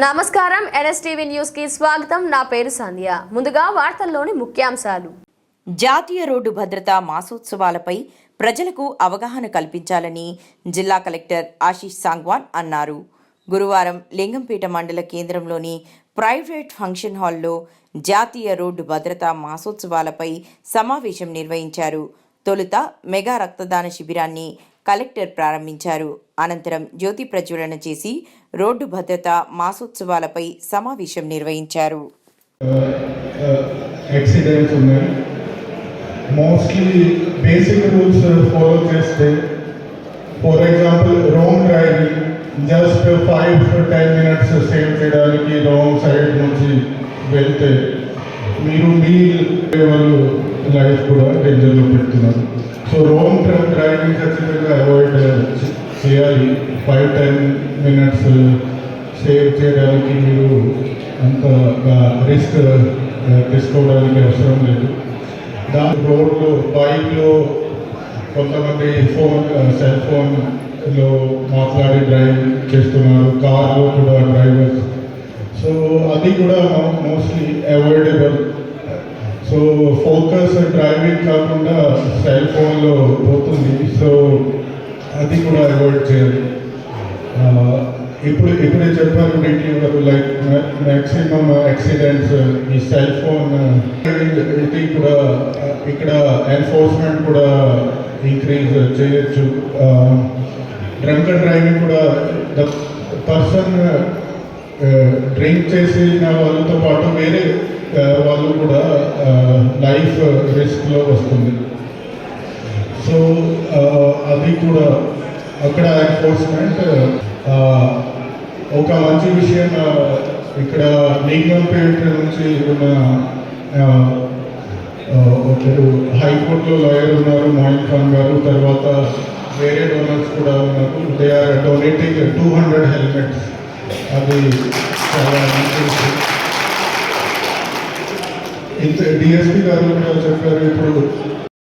నమస్కారం NSTV news కి స్వాగతం. నా పేరు సంధ్య. ముందుగా వార్తల్లోని ముఖ్యాంశాలు. జాతీయ రోడ్డు భద్రతా మాసోత్సవాలపై ప్రజలకు అవగాహన కల్పించాలని జిల్లా కలెక్టర్ ఆశీష్ సాంగ్వాన్ అన్నారు. గురువారం లింగంపేట మండల కేంద్రంలోని ప్రైవేట్ ఫంక్షన్ హాల్లో జాతీయ రోడ్డు భద్రతా మాసోత్సవాలపై సమావేశం నిర్వహించారు. తొలుత మెగా రక్తదాన శిబిరాన్ని కలెక్టర్ ప్రారంభించారు. అనంతరం జ్యోతి ప్రజ్వలన చేసి రోడ్డు భద్రతా మాసోత్సవాలపై సమావేశం నిర్వహించారు. యాక్సిడెంట్స్ ఉన్నాయి. మోస్ట్లీ బేసిక్ రూల్స్ ఫాలో చేస్తే, for example wrong driving, just 5-10 minutes save చేయడానికి రాంగ్ సైడ్ నుంచి వెళ్తే మీరు మీ వాళ్ళు లైఫ్ కూడా డేంజర్లో పెడుతున్నారు. సో రాంగ్ డ్రైవింగ్ ఖచ్చితంగా అవాయిడ్ చేయాలి. 5-10 మినిట్స్ సేవ్ చేయడానికి మీరు అంత రిస్క్ తీసుకోవడానికి అవసరం లేదు. దాని రోడ్లో బైక్లో కొంతమంది సెల్ ఫోన్లో మాట్లాడి డ్రైవ్ చేస్తున్నారు, కార్లో కూడా డ్రైవర్స్. సో అది కూడా mostly avoidable. So focus driving కాకుండా సెల్ ఫోన్లో పోతుంది. సో అది కూడా అవాయిడ్ చేయాలి. ఇప్పుడే చెప్పారు డిటి గారు, లైక్ మ్యాక్సిమం యాక్సిడెంట్స్ ఈ సెల్ ఫోన్. ఇది కూడా ఇక్కడ ఎన్ఫోర్స్మెంట్ కూడా ఇంక్రీజ్ చేయొచ్చు. డ్రంక్ అండ్ డ్రైవింగ్ కూడా ద పర్సన్ డ్రింక్ చేసిన వాళ్ళతో పాటు వేరే వాళ్ళు కూడా లైఫ్ రిస్క్లో వస్తుంది. సో అది కూడా అక్కడ ఎన్ఫోర్స్మెంట్. ఒక మంచి విషయం, ఇక్కడ లింగంపేట నుంచి ఉన్న ఒకరు హైకోర్టులో లాయర్ ఉన్నారు, మోయిన్ ఖాన్ గారు. తర్వాత వేరే డోనర్స్ కూడా ఉన్నారు. They are donating 200 helmets. అది చాలా మంచి విషయం. డిఎస్పీ గారు కూడా చెప్పారు, ఇప్పుడు